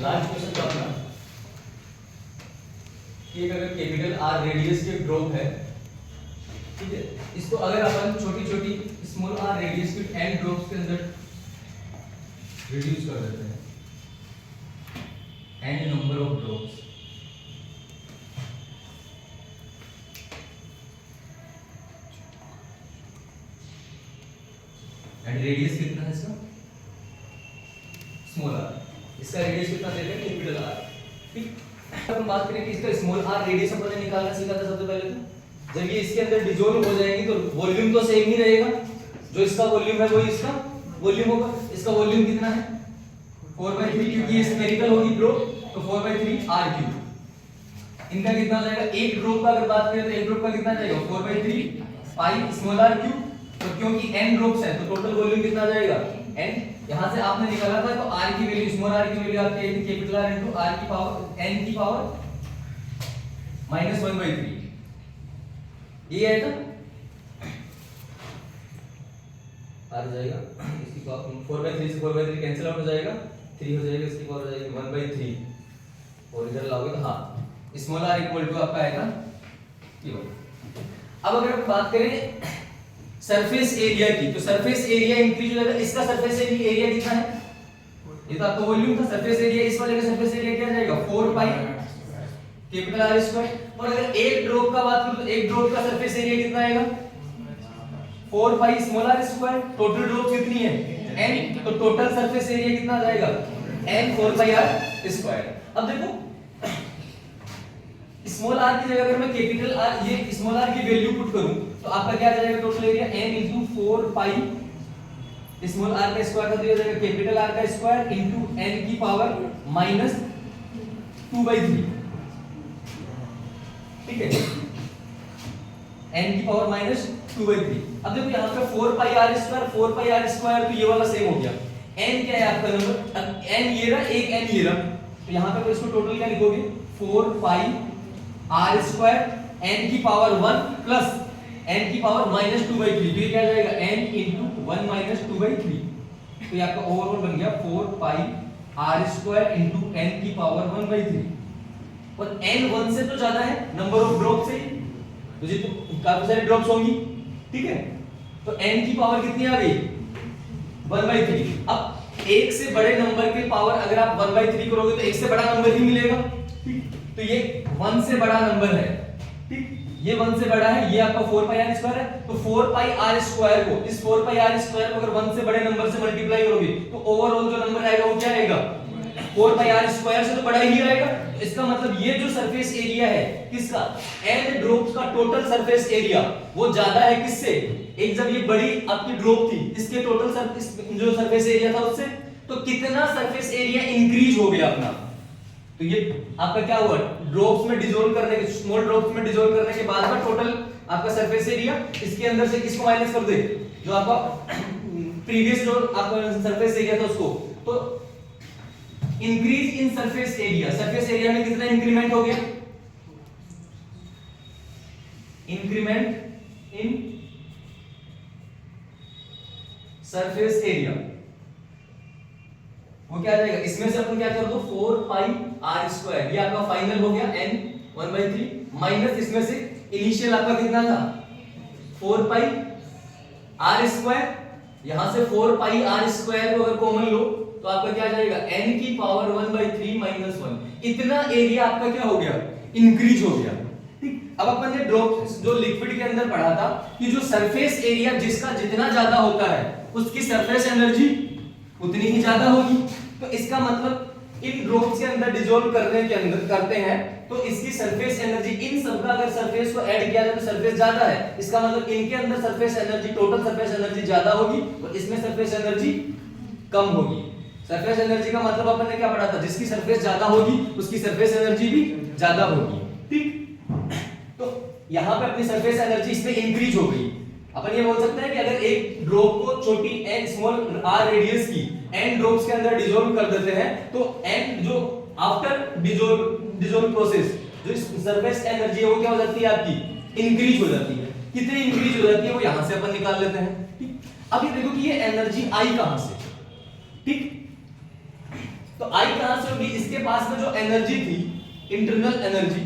Last question था अपना कि अगर कैपिटल आर रेडियस के ड्रॉप है, ठीक है, इसको अगर अपन छोटी छोटी स्मॉल आर रेडियस के एन ड्रॉप्स के अंदर रिड्यूस कर देते हैं, N number of drops, and radius कितना है इसका, स्मॉल आर, इसका रेडियस कितना देते हैं कैपिटल आर, ठीक। अपन बात करें कि इसका स्मॉल आर रेडियस अपन ने निकालना सीखा था सबसे पहले। तो जब ये इसके अंदर डिसॉल्व हो जाएंगे तो वॉल्यूम तो सेम ही रहेगा, जो इसका वॉल्यूम है वही इसका वॉल्यूम होगा। इसका वॉल्यूम कितना है 4/3, क्योंकि ये स्फेरिकल होगी ड्रॉप, तो 4/3 r3। इनका कितना हो जाएगा, एक ड्रॉप का अगर बात करें तो एक ड्रॉप का कितना जाएगा 4/3 पाई स्मॉल आर क्यूब, तो क्योंकि n ड्रॉप्स हैं तो टोटल वॉल्यूम कितना जाएगा n। यहां से आपने निकाला था तो r की वैल्यू, स्मॉल r की वैल्यू आपकी आई थी कैपिटल R इनटू r की पावर n की पावर -1/3, ये आएगा आ जाएगा, इसकी पावर 4/3 से 4/3 कैंसिल आउट हो जाएगा, 3 हो जाएगा, इसकी पावर हो जाएगी 1/3 और इधर लाओगे तो हाँ स्मॉल r इक्वल टू आपका आएगा ये। अब अगर हम बात करें सरफेस एरिया की, तो सरफेस एरिया इंक्रीज हो जाएगा। इसका सरफेस एरिया कितना है, ये तो आपका वॉल्यूम था, सरफेस एरिया इस वाले का सरफेस एरिया क्या जाएगा 4 पाई कैपिटल R स्क्वायर। और अगर एक ड्रॉप का बात करूं तो एक ड्रॉप का सरफेस एरिया कितना आएगा 4 pi small r square. Total drop कितनी है n, तो टोटल सरफेस एरिया कितना आ जाएगा n 4 पाई r स्क्वायर। अब देखो स्मॉल r की जगह अगर मैं कैपिटल R, ये स्मॉल r की वैल्यू पुट करूं तो आपका क्या आ जाएगा total area n into 4 pi small r का स्क्वायर, तो ये हो जाएगा कैपिटल R का स्क्वायर इनटू n की पावर -2/3, ठीक है, n की पावर -2/3। अब देखो यहाँ पे 4 पाई r स्क्वायर, 4 पाई r स्क्वायर, तो ये वाला सेम हो गया। n क्या है आपका नंबर, अब n ये रहा, एक n ये रहा, तो यहाँ पे इसको टोटल क्या लिखोगे 4 पाई r स्क्वायर n की पावर 1 प्लस n की पावर -2/3, तो ये क्या आ जाएगा n इनटू 1 -2/3, तो ये आपका ओवरऑल बन गया 4 पाई r स्क्वायर इनटू n की पावर 1/3। और n 1 से तो ज्यादा है नंबर ऑफ ड्रॉप से, तो जी काफी सारे ड्रॉप्स होंगी, ठीक है, तो n की पावर कितनी आ गई 1/3। अब एक से बड़े नंबर के पावर अगर आप 1/3 करोगे तो एक से बड़ा नंबर ही मिलेगा, ठीक, तो ये 1 से बड़ा नंबर है, ठीक, ये 1 से बड़ा है, ये आपका 4 पाई r स्क्वायर है, तो 4 पाई r स्क्वायर को, इस 4 पाई r स्क्वायर को अगर 1 से बड़े नंबर से मल्टीप्लाई करोगे तो ओवरऑल जो नंबर आएगा वो क्या आएगा 4 पाई r स्क्वायर से तो बड़ा ही आएगा। तो इसका मतलब ये जो सरफेस एरिया है किसका, n ड्रॉप्स का टोटल सरफेस एरिया वो ज्यादा है किससे, एक जब ये बड़ी आपकी ड्रॉप थी इसके टोटल सरफेस जो सरफेस एरिया था उससे, तो कितना सरफेस एरिया इंक्रीज हो गया अपना, तो ये आपका क्या हुआ ड्रॉप्स में डिसॉल्व करने के, स्मॉल ड्रॉप्स में डिसॉल्व करने के बाद का टोटल आपका सरफेस एरिया, इसके अंदर से किसको माइनस कर दे जो आपका प्रीवियस जो आपका सरफेस एरिया था उसको, तो increase in surface area, surface area में कितना इंक्रीमेंट हो गया, इंक्रीमेंट इन सरफेस एरिया, वो क्या आ जाएगा, इसमें से अपन क्या कर दो 4 पाई r स्क्वायर, ये आपका फाइनल हो गया n 1/3 माइनस इसमें से इनिशियल आपका कितना था 4 पाई r स्क्वायर, यहां से 4 पाई r स्क्वायर को अगर कॉमन लो तो आपका क्या आ जाएगा n की पावर 1/3 -1, इतना एरिया आपका क्या हो गया इंक्रीज हो गया, ठीक। अब अपन ने ड्रॉप जो लिक्विड के अंदर पढ़ा था कि जो सरफेस एरिया जिसका जितना ज्यादा होता है उसकी सरफेस एनर्जी उतनी ही ज्यादा होगी, तो इसका मतलब इन ड्रॉप्स के अंदर डिसॉल्व करने के अंदर करते हैं तो इसकी सरफेस एनर्जी, इन सब का अगर सरफेस को ऐड किया जाए तो सरफेस ज्यादा है, इसका मतलब इनके अंदर surface energy, total surface energy ज्यादा होगी और इसमें सरफेस एनर्जी कम होगी। सरफेस एनर्जी का मतलब अपन ने क्या पढ़ा था, जिसकी सरफेस ज्यादा होगी उसकी सरफेस एनर्जी भी ज्यादा होगी, ठीक। तो यहाँ पे अपनी सरफेस एनर्जी इसमें इंक्रीज हो गई। अपन ये बोल सकते हैं कि अगर एक ड्रॉप को छोटी n स्मॉल r रेडियस की n ड्रॉप्स के अंदर डिसॉल्व कर देते हैं तो n जो आफ्टर डिसॉल्व प्रोसेस जो सरफेस एनर्जी है वो क्या हो जाती है आपकी इंक्रीज हो जाती है। कितनी इंक्रीज हो जाती है वो यहां से अपन निकाल लेते हैं, ठीक। अब ये देखो कि ये एनर्जी आई कहां से, ठीक, तो आई कहां से कि इसके पास में जो एनर्जी थी, इंटरनल एनर्जी,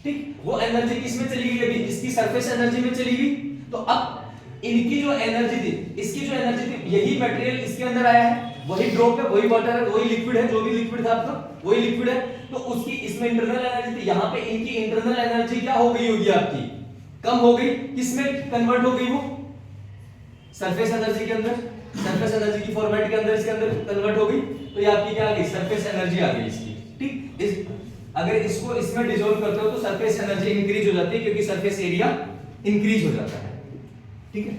ठीक, वो एनर्जी किसमें चली गई? अभी इसकी सरफेस एनर्जी में चली गई। तो अब इनकी जो एनर्जी थी, इसकी जो एनर्जी थी, यही मटेरियल इसके अंदर आया है, वही ड्रॉप है, वही वाटर है, वही लिक्विड है, जो भी लिक्विड था आपका वही लिक्विड है। तो उसकी इसमें इंटरनल एनर्जी थी, यहाँ पे इनकी इंटरनल एनर्जी क्या हो गई होगी आपकी? कम हो गई। किसमें कन्वर्ट हो गई वो? सरफेस एनर्जी के अंदर, सरफेस एनर्जी की फॉर्मेट के अंदर, इसके अंदर कन्वर्ट हो गई। तो ये आपकी क्या आ गई? सरफेस एनर्जी आ गई इसकी, ठीक। अगर इसको इसमें डिसॉल्व करते हो तो सरफेस एनर्जी इंक्रीज हो जाती है, क्योंकि सरफेस एरिया इंक्रीज हो जाता है, ठीक है।